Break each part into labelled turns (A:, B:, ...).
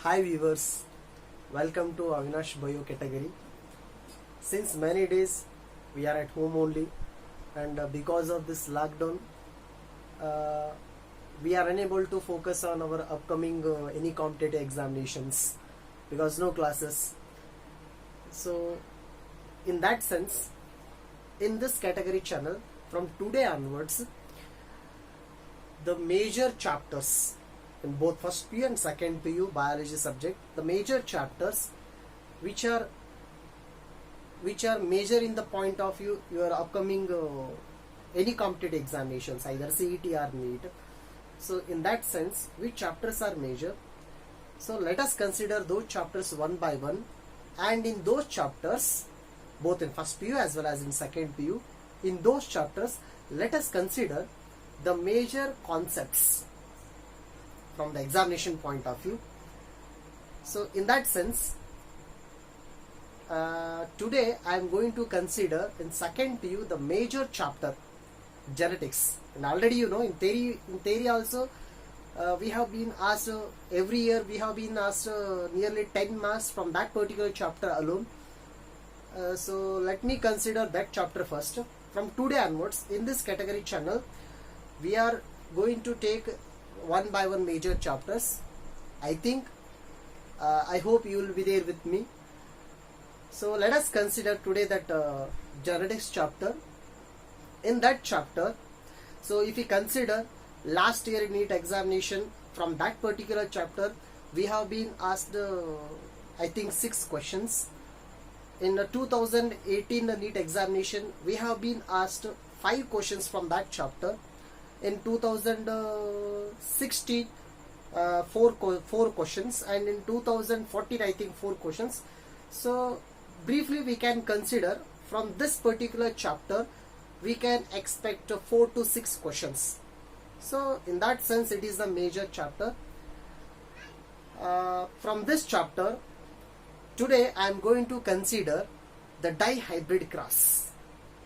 A: Hi viewers, welcome to Avinash Bio category. Since many days we are at home only, and because of this lockdown, uh, we are unable to focus on our upcoming any competitive examinations because no classes. So, in that sense, in this category channel, from today onwards, the major chapters in both first PU and second PU biology subject, the major chapters which are major in the point of view your upcoming any competitive examinations, either CET or NEET. So in that sense, which chapters are major? So let us consider those chapters one by one, and in those chapters, both in first PU as well as in second PU, in those chapters, let us consider the major concepts from the examination point of view. So in that sense, today I am going to consider in second PU the major chapter, genetics. And already you know in theory also we have been asked every year we have been asked nearly 10 marks from that particular chapter alone. So let me consider that chapter first. From today onwards, in this category channel, we are going to take one by one major chapters. I think I hope you will be there with me. So let us consider today that genetics chapter. In that chapter, so if we consider last year NEET examination, from that particular chapter we have been asked I think 6 questions. In the 2018 NEET examination we have been asked 5 questions from that chapter. In 2016 4 questions, and in 2014 I think 4 questions. So briefly we can consider from this particular chapter we can expect 4 to 6 questions. So in that sense it is a major chapter. From this chapter today I am going to consider the dihybrid cross.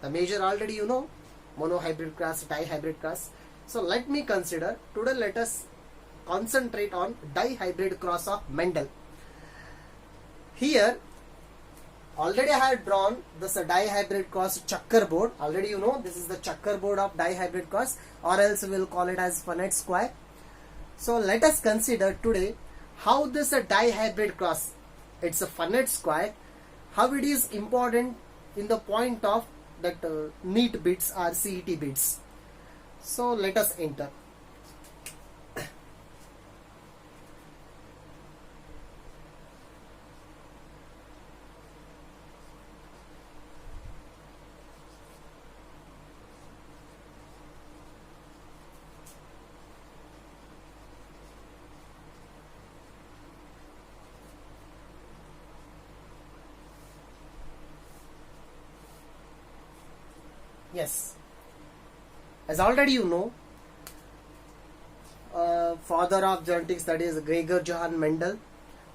A: The major already you know, monohybrid cross, dihybrid cross. So let me consider today, let us concentrate on dihybrid cross of Mendel. Here already I have drawn this dihybrid cross checkerboard. Already you know this is the checkerboard of dihybrid cross, or else we will call it as Punnett square. So let us consider today how this dihybrid cross, it's a Punnett square, how it is important in the point of that NEET bits or CET bits. So let us enter. Yes, as already you know, father of genetics, that is Gregor Johann Mendel,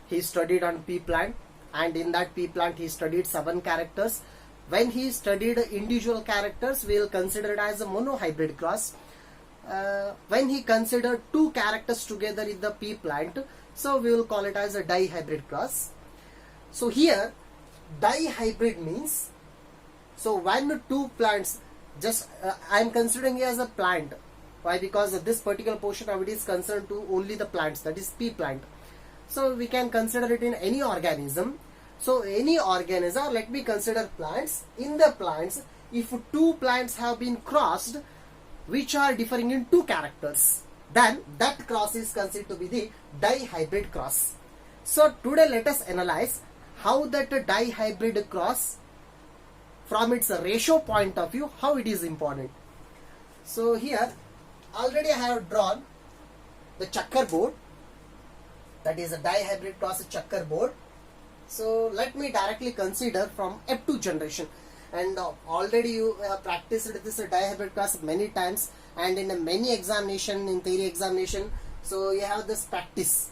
A: he studied on pea plant, and in that pea plant he studied 7 characters. When he studied individual characters, we will consider it as a monohybrid cross. When he considered 2 characters together in the pea plant, so we will call it as a dihybrid cross. So here dihybrid means, so when 2 plants, just I am considering it as a plant. Why? Because this particular portion of it is concerned to only the plants, that is pea plant. So we can consider it in any organism. So any organism, let me consider plants. In the plants, if 2 plants have been crossed which are differing in 2 characters, then that cross is considered to be the dihybrid cross. So today let us analyze how that dihybrid cross, from its ratio point of view, how it is important. So here already I have drawn the checkerboard, that is a dihybrid cross checkerboard. So let me directly consider from F2 generation, and already you have practiced this dihybrid cross many times, and in many examination, in theory examination, so you have this practice,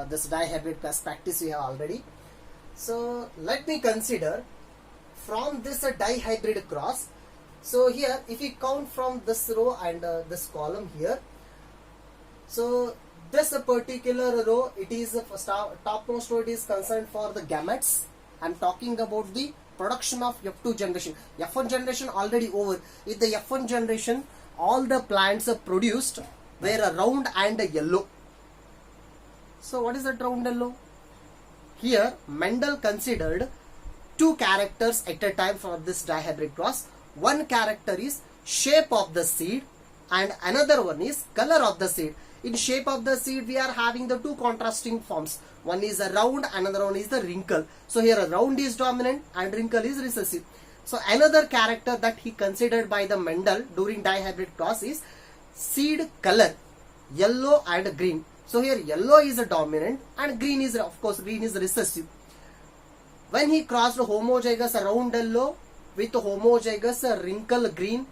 A: this dihybrid cross practice you have already. So let me consider from this dihybrid cross. So here if we count from this row and this column here, so This particular row, it is topmost row, it is concerned for the gametes. I'm talking about the production of F2 generation. F1 generation already over. In the F1 generation, all the plants produced were round and yellow. So what is that round yellow? Here Mendel considered two characters at a time for this dihybrid cross. One character is shape of the seed and another one is color of the seed. In shape of the seed, we are having the two contrasting forms. One is a round, another one is the wrinkle. So here a round is dominant and wrinkle is recessive. So another character that he considered by the Mendel during dihybrid cross is seed color, yellow and green. So here yellow is a dominant and green is, of course, green is recessive. When he crossed homozygous round yellow with homozygous wrinkle green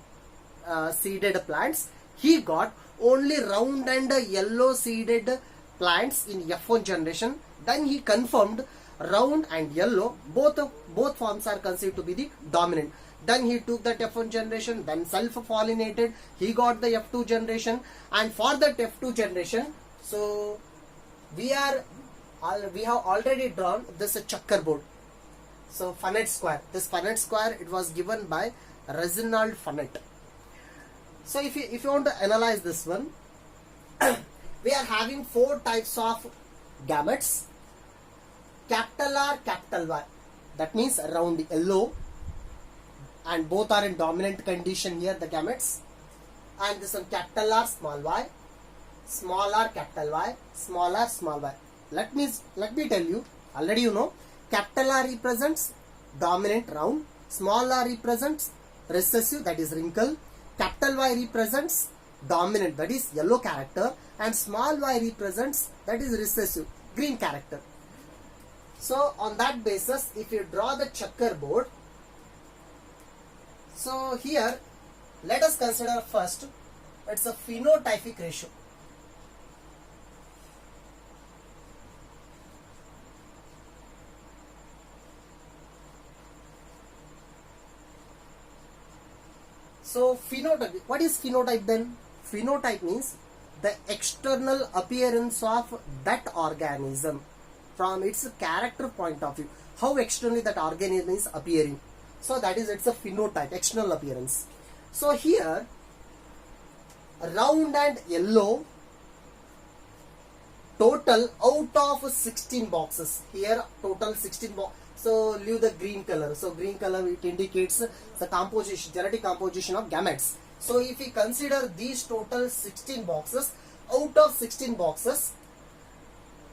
A: seeded plants, he got only round and yellow seeded plants in F1 generation. Then he confirmed round and yellow, both forms are considered to be the dominant. Then he took that F1 generation, then self-pollinated, he got the F2 generation, and for that F2 generation, so we have already drawn this checkerboard. So Punnett square, this Punnett square, it was given by Reginald Punnett. So if you want to analyze this one, we are having four types of gametes. Capital R, capital Y. That means round yellow, and both are in dominant condition here, the gametes. And this one capital R, small y, small r, capital Y, small r, small y. Let me tell you, already you know, capital R represents dominant round, small r represents recessive, that is wrinkle, capital Y represents dominant, that is yellow character, and small y represents, that is recessive, green character. So on that basis, if you draw the checkerboard, so here let us consider first, it's a phenotypic ratio. So phenotype, what is phenotype then? Phenotype means the external appearance of that organism from its character point of view. How externally that organism is appearing. So that is, it's a phenotype, external appearance. So here, round and yellow, total out of 16 boxes. Here total 16 boxes. So leave the green color. So green color, it indicates the composition, genetic composition of gametes. So if we consider these total 16 boxes, out of 16 boxes,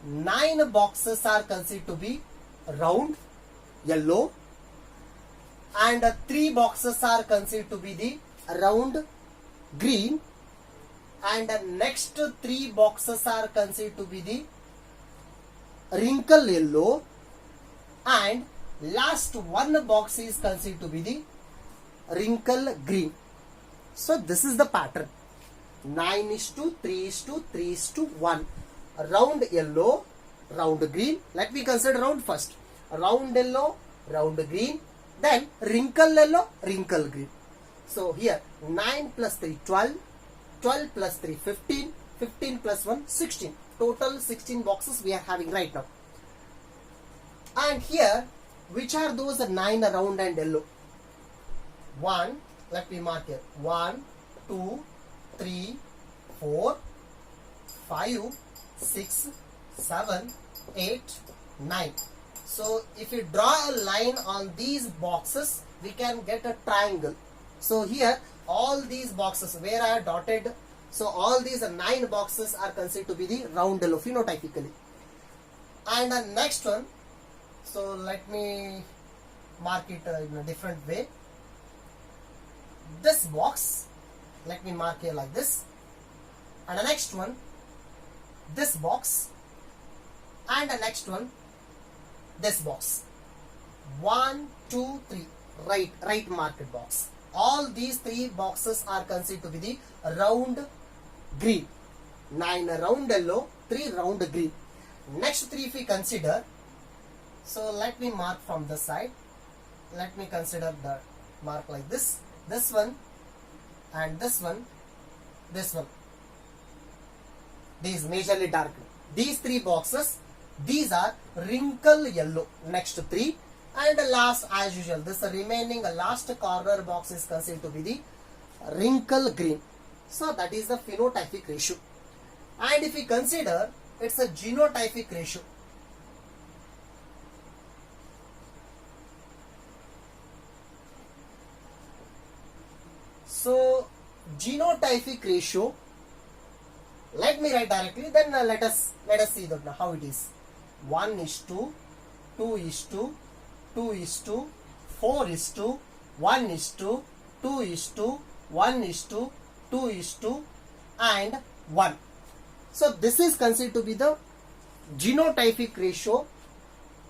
A: 9 boxes are considered to be round, yellow, and 3 boxes are considered to be the round, green, and next 3 boxes are considered to be the wrinkle yellow, and last one box is considered to be the wrinkle green. So this is the pattern. 9:3:3:1. Round yellow, round green. Let me consider round first. Round yellow, round green. Then wrinkle yellow, wrinkle green. So here 9 plus 3 12, 12 plus 3 15, 15 plus 1 16. Total 16 boxes we are having right now. And here, which are those 9 round and yellow? 1, let me mark here. 1, 2, 3, 4, 5, 6, 7, 8, 9. So if you draw a line on these boxes, we can get a triangle. So here, all these boxes where I have dotted, so all these 9 boxes are considered to be the round yellow phenotypically. And the next one, so let me mark it in a different way. This box, let me mark here like this. And the next one, this box. And the next one, this box. 1, 2, 3, right marked box. All these 3 boxes are considered to be the round green. 9 round yellow, 3 round green. Next 3 if we consider, so let me mark from this side. Let me consider the mark like this. This one and this one, this one. These majorly dark. These 3 boxes, these are wrinkle yellow. Next 3, and last as usual, this remaining last corner box is considered to be the wrinkle green. So that is the phenotypic ratio. And if we consider, it's a genotypic ratio. So genotypic ratio, let me write directly, then let us see that how it is. 1:2, 2:2, 2:2, 4:1, 1:2, 2:2, 1:2, 2:2, and 1. So this is considered to be the genotypic ratio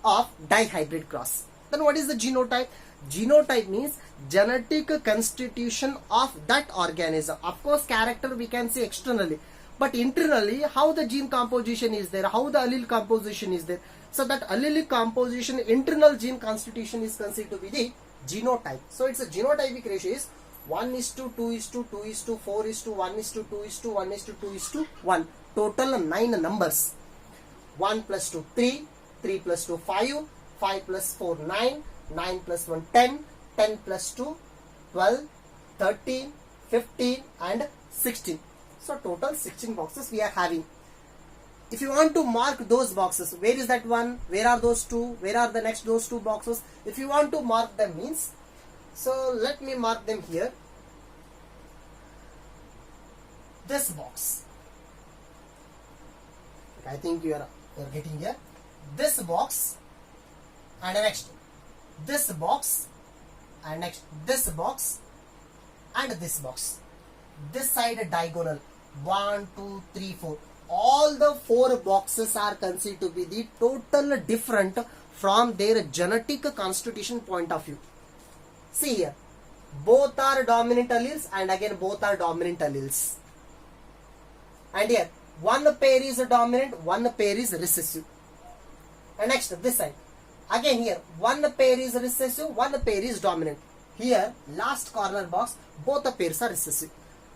A: of dihybrid cross. Then what is the genotype? Genotype means genetic constitution of that organism. Of course, character we can say externally, but internally how the gene composition is there, how the allele composition is there. So that allelic composition, internal gene constitution is considered to be the genotype. So it's a genotypic ratio is 1:2, 2:2, 2:2, 4:1, 1:2, 2:2, 1:2, 2:1. Total 9 numbers. 1 plus 2, 3, 3 plus 2, 5, 5 plus 4, 9, 9 plus 1, 10, 10 plus 2, 12, 13, 15 and 16. So total 16 boxes we are having. If you want to mark those boxes, where is that one? Where are those 2? Where are the next those 2 boxes? If you want to mark them means, so let me mark them here. This box. I think you are getting here. This box and next this box and next this box and this box. This side diagonal 1, 2, 3, 4. All the 4 boxes are considered to be the total different from their genetic constitution point of view. See here, both are dominant alleles and again both are dominant alleles. And here, one pair is dominant, one pair is recessive. And next, this side. Again here, one pair is recessive, one pair is dominant. Here, last corner box, both the pairs are recessive.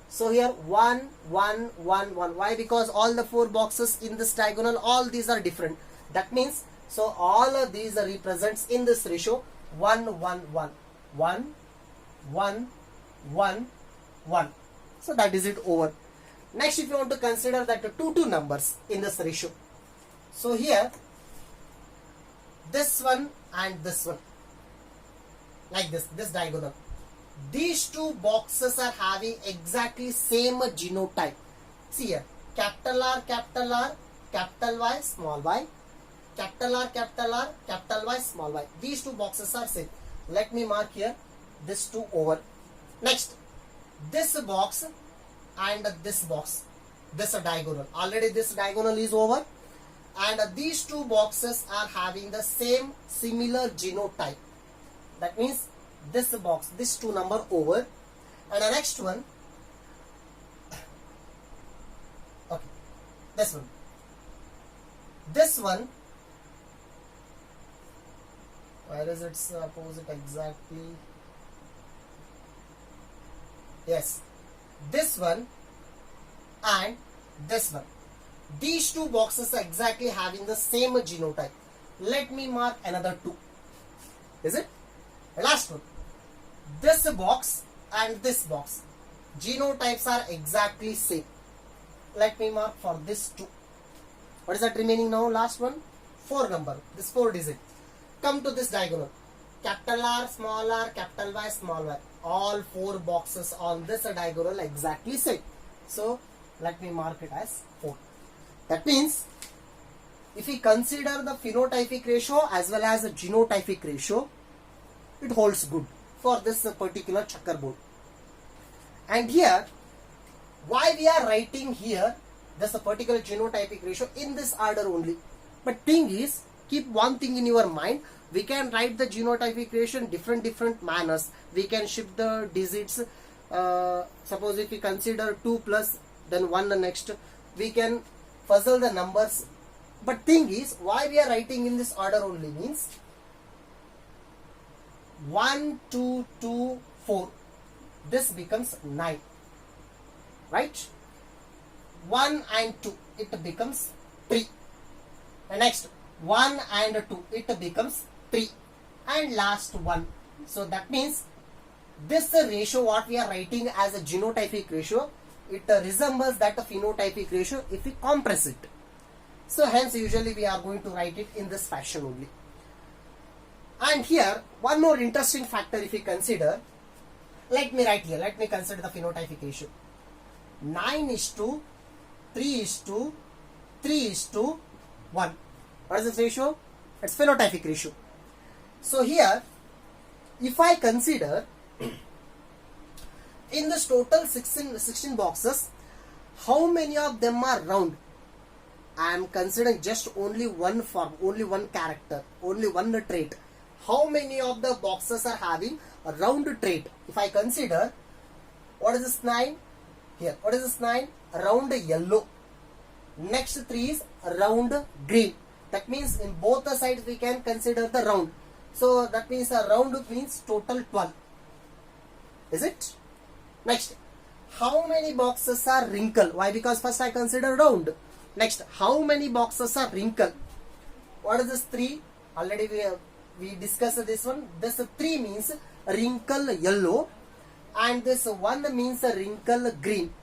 A: So here, 1, 1, 1, 1. Why? Because all the 4 boxes in this diagonal, all these are different. That means, so all of these represents in this ratio 1, 1, 1. 1, 1, 1, 1. So that is it over. Next, if you want to consider that 2 numbers in this ratio. So here, this one and this one. Like this diagonal. These 2 boxes are having exactly same genotype. See here, capital R, capital R, capital Y, small y. Capital R, capital R, capital Y, small y. These 2 boxes are same. Let me mark here this 2 over. Next, this box and this box, this diagonal. Already this diagonal is over, and these 2 boxes are having the same similar genotype. That means this box, this 2 number over, and the next one, okay, this one. This one, where is its opposite exactly? Yes, this one and this one. These 2 boxes are exactly having the same genotype. Let me mark another 2. Is it? Last one. This box and this box. Genotypes are exactly same. Let me mark for this 2. What is that remaining now? Last one. 4 number. This 4 digit. Come to this diagonal. Capital R, small r, capital Y, small y. All 4 boxes on this diagonal exactly same. So let me mark it as 4. That means if we consider the phenotypic ratio as well as the genotypic ratio, it holds good for this particular checkerboard. And here, why we are writing here this particular genotypic ratio in this order only. But thing is, keep one thing in your mind. We can write the genotypic ratio in different manners. We can shift the digits. Suppose if we consider 2 plus then 1 the next, we can puzzle the numbers. But thing is, why we are writing in this order only means 1, 2, 2, 4. This becomes 9. Right? 1 and 2, it becomes 3. And next 1 and 2, it becomes 3. And last 1. So that means this ratio what we are writing as a genotypic ratio, it resembles that phenotypic ratio if we compress it. So hence usually we are going to write it in this fashion only. And here one more interesting factor if we consider, let me write here, let me consider the phenotypic ratio. 9:3:3:1. What is this ratio? It's phenotypic ratio. So here if I consider in this total 16 boxes, how many of them are round? I am considering just only one form, only one character, only one trait. How many of the boxes are having a round trait? If I consider, what is this 9? Here, what is this 9? Round yellow. Next 3 is round green. That means in both the sides we can consider the round. So that means a round means total 12. Is it? Next, how many boxes are wrinkled? Why? Because first I consider round. Next, how many boxes are wrinkled? What is this 3? Already we discussed this one. This 3 means wrinkle yellow, and this 1 means wrinkle green.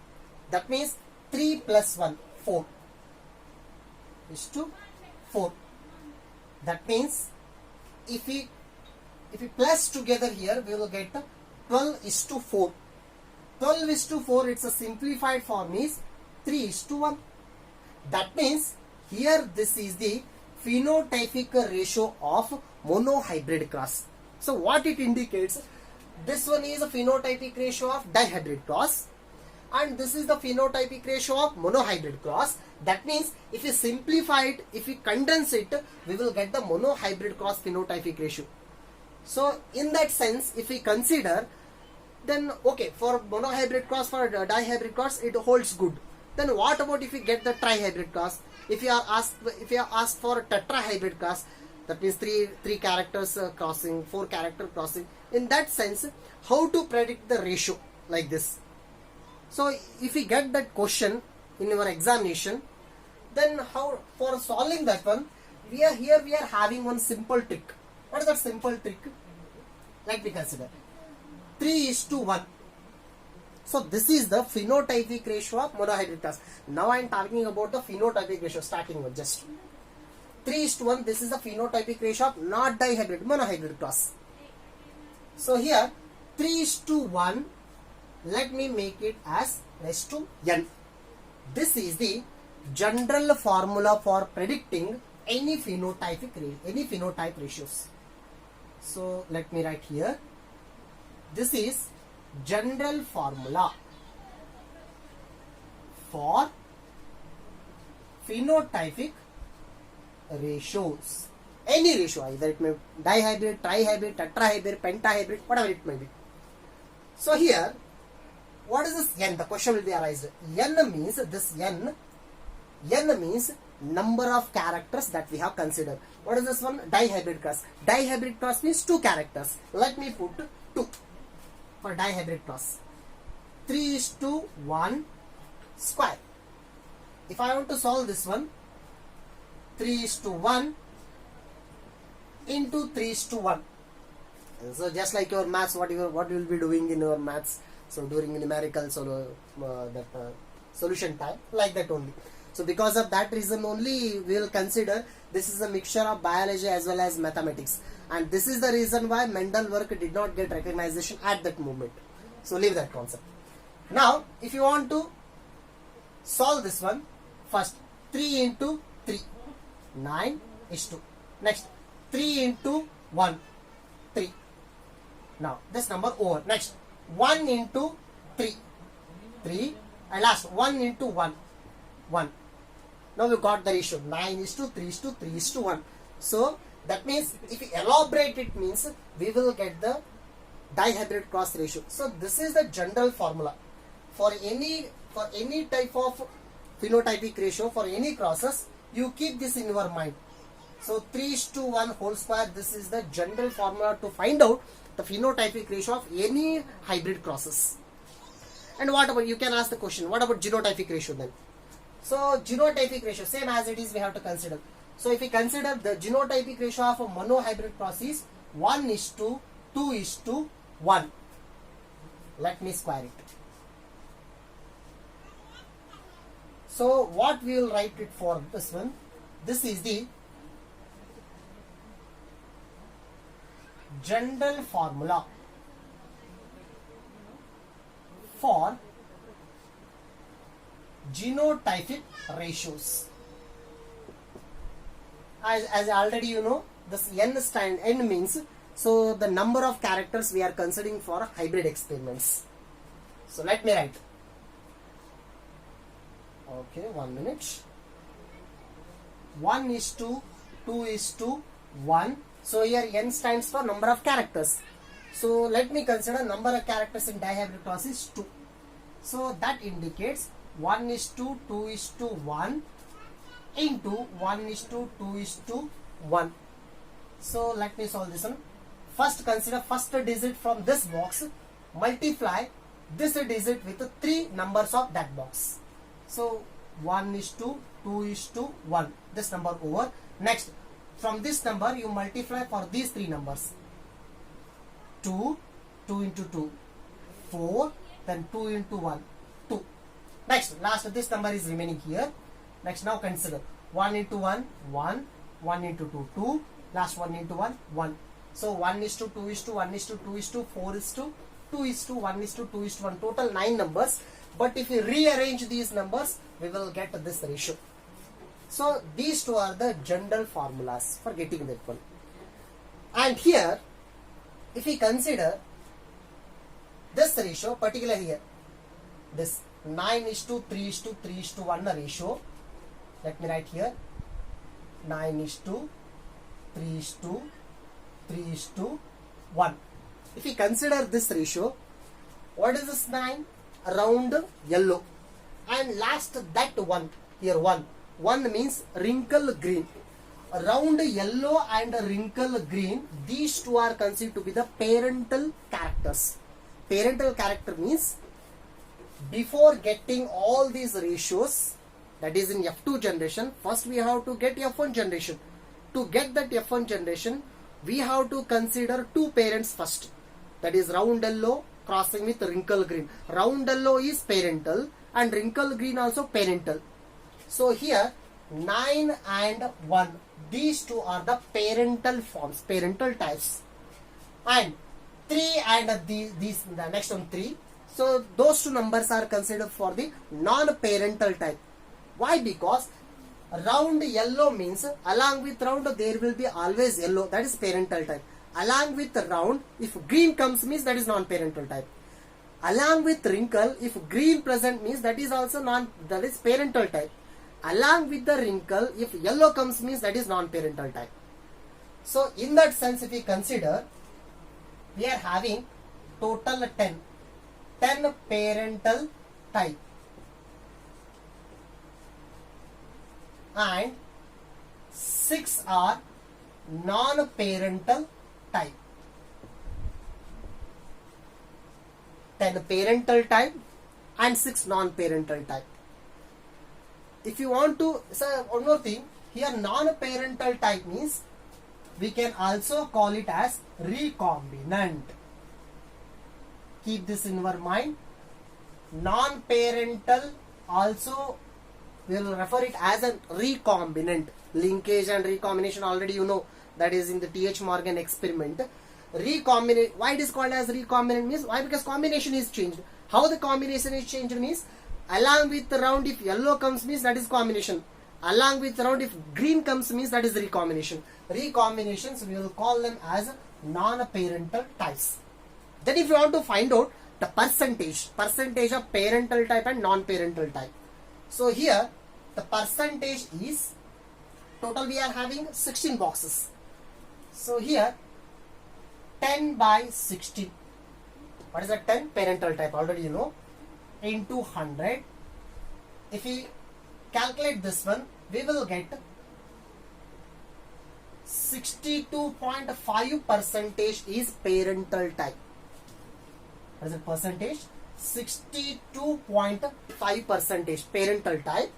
A: That means 3 plus 1, 4 is to 4. That means if we plus together here, we will get 12:4. 12:4, it's a simplified form is 3:1. That means here this is the phenotypic ratio of monohybrid cross. So what it indicates, this one is a phenotypic ratio of dihybrid cross, and this is the phenotypic ratio of monohybrid cross. That means if we simplify it, if we condense it, we will get the monohybrid cross phenotypic ratio. So in that sense, if we consider, then okay, for monohybrid cross, for dihybrid cross, it holds good. Then what about if we get the trihybrid cross? If you are asked for tetrahybrid cross, that means three characters crossing, 4 character crossing. In that sense, how to predict the ratio like this? So if we get that question in your examination, then how for solving that one, we are having one simple trick. What is that simple trick? Let me consider 3:1. So this is the phenotypic ratio of monohybrid cross. Now I am talking about the phenotypic ratio, starting with just 3:1. This is the phenotypic ratio of not dihybrid, monohybrid cross. So here 3:1. Let me make it as raised to n. This is the general formula for predicting any phenotype ratios. So let me write here. This is general formula for phenotypic ratios. Any ratio, either it may be dihybrid, trihybrid, tetrahybrid, pentahybrid, whatever it may be. So here, what is this n? The question will be arised. N means this n. N means number of characters that we have considered. What is this one? Dihybrid cross. Dihybrid cross means 2 characters. Let me put 2 for dihybrid cross. 3:1 square. If I want to solve this one, 3:1 into 3:1. So just like your maths, what you will be doing in your maths. So during numerical solution time, like that only. So because of that reason only, we will consider this is a mixture of biology as well as mathematics, and this is the reason why Mendel work did not get recognition at that moment. So leave that concept. Now if you want to solve this one, first 3 into 3, 9:2. Next 3 into 1, 3. Now this number over. Next 1 into 3, 3, and last 1 into 1, 1. Now we got the ratio 9:3:3:1. So that means if we elaborate it, means we will get the dihybrid cross ratio. So this is the general formula for any type of phenotypic ratio for any crosses. You keep this in your mind. So 3:1 whole square. This is the general formula to find out the phenotypic ratio of any hybrid crosses. And what about, you can ask the question, what about genotypic ratio then? So genotypic ratio, same as it is, we have to consider. So if we consider the genotypic ratio of a monohybrid process, 1:2:1. Let me square it. So what we will write it for this one? This is the general formula for genotypic ratios. As already you know, this n means, so the number of characters we are considering for hybrid experiments. So let me write. Okay, 1 minute. 1:2:1. So here n stands for number of characters. So let me consider number of characters in dihybrid process 2. So that indicates 1:2:1 into 1:2:1. So let me solve this one. First consider first digit from this box, multiply this digit with 3 numbers of that box. So 1:2:1, this number over. Next, from this number you multiply for these 3 numbers. 2 into 2, 4, then 2 into 1, 2. Next, last this number is remaining here. Next, now consider 1 into 1, 1, 1 into 2, 2, last 1 into 1, 1. So 1:2:1:2:4:2:1:2:1, total 9 numbers. But if we rearrange these numbers, we will get this ratio. So these two are the general formulas for getting that one. And here, if we consider this ratio, particularly here, this 9:3:3:1 ratio, let me write here 9:3:3:1. If we consider this ratio, what is this 9? Round yellow, and last that 1 here, 1 means wrinkle green. Round yellow and wrinkle green, these two are considered to be the parental characters. Parental character means before getting all these ratios, that is in F2 generation, first we have to get F1 generation. To get that F1 generation, we have to consider 2 parents first, that is round yellow crossing with wrinkle green. Round yellow is parental and wrinkle green also parental. So here 9 and 1, these two are the parental forms, parental types. And 3 and the next one 3. So those two numbers are considered for the non-parental type. Why? Because round yellow means along with round there will be always yellow, that is parental type. Along with round, if green comes means that is non-parental type. Along with wrinkle, if green present means that is also that is parental type. Along with the wrinkle, if yellow comes means that is non-parental type. So in that sense, if we consider, we are having total 10 parental type and 6 are non-parental type. 10 parental type and 6 non-parental type. If you want to say one more thing, here non-parental type means we can also call it as recombinant. Keep this in your mind. Non-parental also we will refer it as a recombinant. Linkage and recombination already you know, that is in the T.H. Morgan experiment. Recombinant, why it is called as recombinant means, why? Because combination is changed. How the combination is changed means, along with the round if yellow comes means that is combination. Along with round if green comes means that is recombination. Recombinations we will call them as non-parental types. Then if you want to find out the percentage of parental type and non-parental type. So here the percentage is, total we are having 16 boxes. So here 10 by 16. What is that 10? Parental type, already you know, into 100. If we calculate this one, we will get 62.5% is parental type. What is the percentage? 62.5% parental type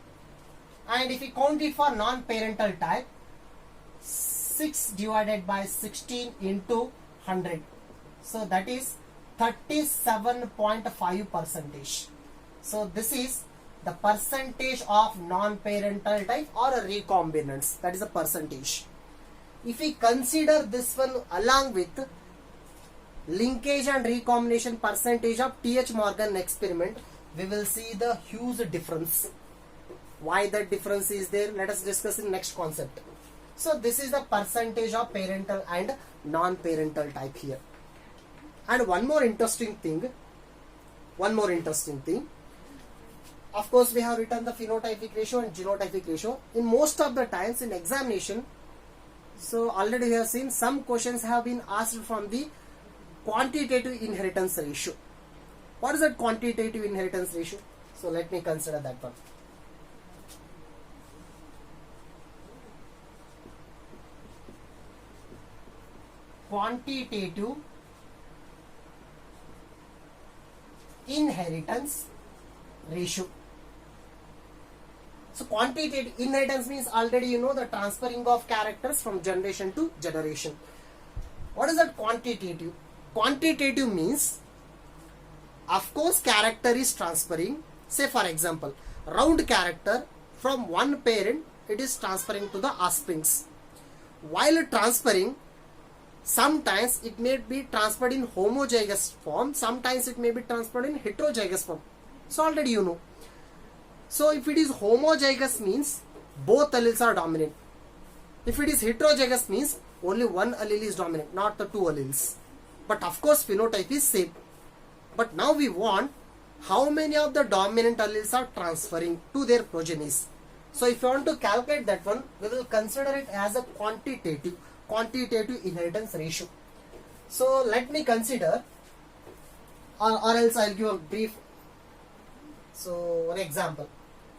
A: And if we count it for non-parental type, 6 divided by 16 into 100. So that is 37.5 percentage. So this is the percentage of non-parental type or a recombinants. That is a percentage. If we consider this one along with linkage and recombination percentage of T.H. Morgan experiment, we will see the huge difference. Why that difference is there? Let us discuss in next concept. So this is the percentage of parental and non-parental type here. And one more interesting thing. Of course, we have written the phenotypic ratio and genotypic ratio. In most of the times in examination, so already we have seen some questions have been asked from the quantitative inheritance ratio. What is that quantitative inheritance ratio? So let me consider that one. Quantitative inheritance ratio. So quantitative inheritance means already you know the transferring of characters from generation to generation. What is that quantitative? Quantitative means, of course, character is transferring. Say for example, round character from one parent, it is transferring to the offsprings. While transferring, sometimes it may be transferred in homozygous form, sometimes it may be transferred in heterozygous form. So already you know. So if it is homozygous means both alleles are dominant. If it is heterozygous means only one allele is dominant, not the two alleles. But of course phenotype is same. But now we want how many of the dominant alleles are transferring to their progenies. So if you want to calculate that one, we will consider it as a quantitative inheritance ratio. So let me consider, or else I'll give a brief. So an example.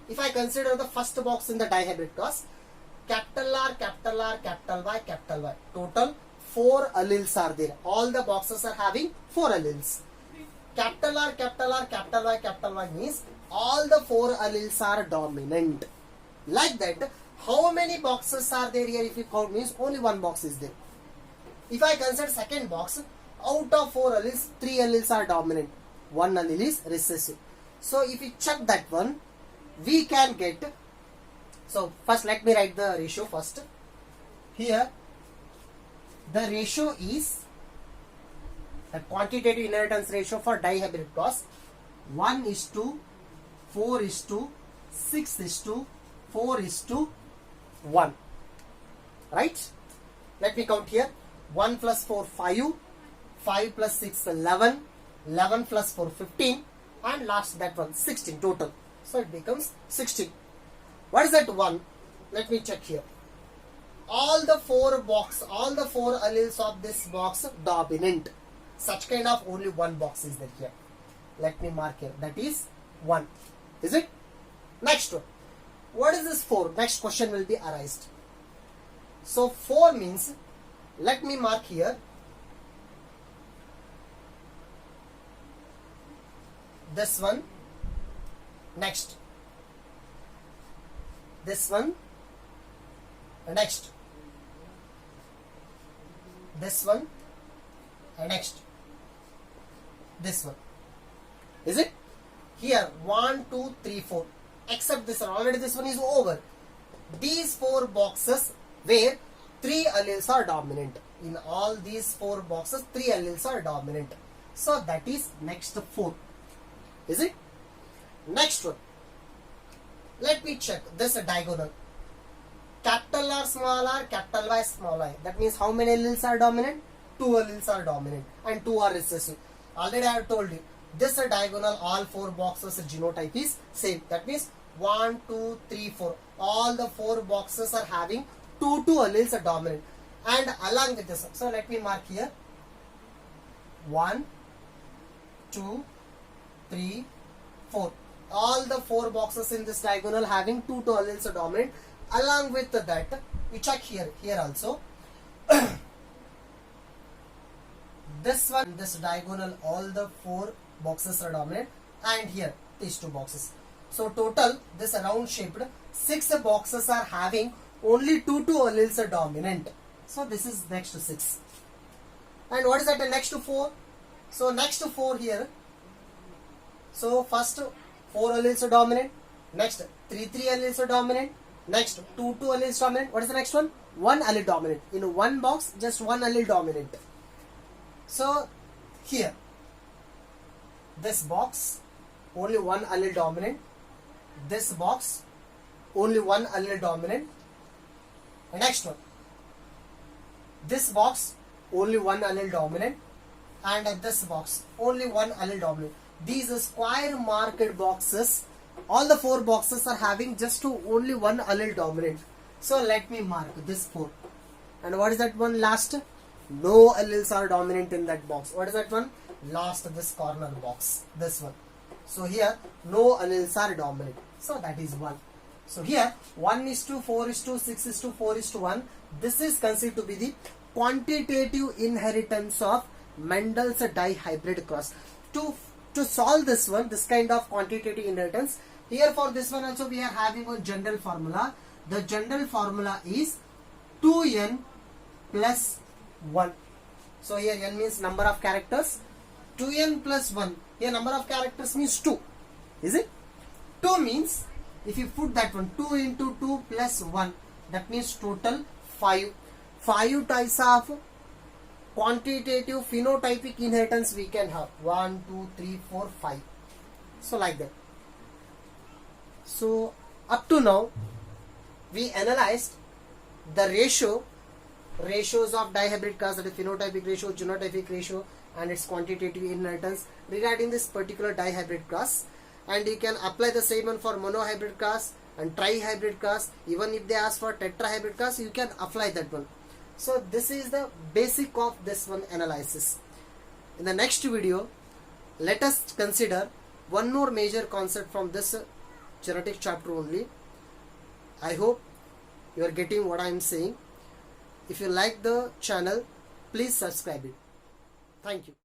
A: If I consider the first box in the dihybrid class, capital R, capital R, capital Y, capital Y. Total 4 alleles are there. All the boxes are having 4 alleles. Capital R, capital R, capital Y means all the 4 alleles are dominant. Like that, how many boxes are there here? If you count means only one box is there. If I consider second box, out of 4 alleles, 3 alleles are dominant. 1 allele is recessive. So if we check that one, we can get. So first let me write the ratio first. Here the ratio is the quantitative inheritance ratio for dihybrid cross 1:4:6:4:1. Right? Let me count here. 1 plus 4 5, 5 plus 6 11, 11 plus 4 15, and last that one 16 total. So it becomes 16. What is that one? Let me check here. All the 4 alleles of this box dominant. Such kind of only one box is there here. Let me mark here. That is 1. Is it? Next one. What is this 4? Next question will be arised. So 4 means, let me mark here. This one. Next. This one. Next. This one. Next. This one. Is it? Here 1, 2, 3, 4. Except this one. Already this one is over. These 4 boxes where 3 alleles are dominant. In all these 4 boxes, 3 alleles are dominant. So that is next 4. Is it? Next one. Let me check this diagonal. Capital R, small r, capital Y, small I. That means how many alleles are dominant? 2 alleles are dominant and 2 are recessive. Already I have told you. This diagonal, all 4 boxes genotype is same. That means 1, 2, 3, 4. All the 4 boxes are having 2 alleles are dominant. And along with this, so let me mark here. 1, 2, 3, 4. All the 4 boxes in this diagonal having 2 alleles are dominant. Along with that, we check here also. This one, this diagonal, all the 4 boxes are dominant, and here these 2 boxes. So total this round shaped 6 boxes are having only 2 alleles are dominant. So this is next to 6. And what is that next to 4? So next to 4 here. So first 4 alleles are dominant. Next 3 alleles are dominant. Next 2 alleles dominant. What is the next one? 1 allele dominant. In one box, just 1 allele dominant. So here, this box only 1 allele dominant. This box only 1 allele dominant. Next one, this box only 1 allele dominant, and this box only 1 allele dominant. These square marked boxes, all the 4 boxes are having just only 1 allele dominant. So let me mark this 4. And what is that one last? No alleles are dominant in that box. What is that one? Last, this corner box, this one. So here no alleles are dominant. So that is 1. So here 1:4:6:4:1. This is considered to be the quantitative inheritance of Mendel's dihybrid cross. To solve this one, this kind of quantitative inheritance, here for this one also we are having a general formula. The general formula is 2n plus 1. So here n means number of characters. 2n plus 1. Here number of characters means 2. Is it? 2 means if you put that one 2 into 2 plus 1, that means total 5. 5 types of quantitative phenotypic inheritance we can have. 1, 2, 3, 4, 5. So like that. So up to now we analyzed the ratios of dihybrid cross, that is phenotypic ratio, genotypic ratio, and its quantitative inheritance regarding this particular dihybrid cross. And you can apply the same one for monohybrid cross and trihybrid cross. Even if they ask for tetrahybrid cross, you can apply that one. So this is the basic of this one analysis. In the next video, let us consider one more major concept from this genetic chapter only. I hope you are getting what I am saying. If you like the channel, please subscribe it. Thank you.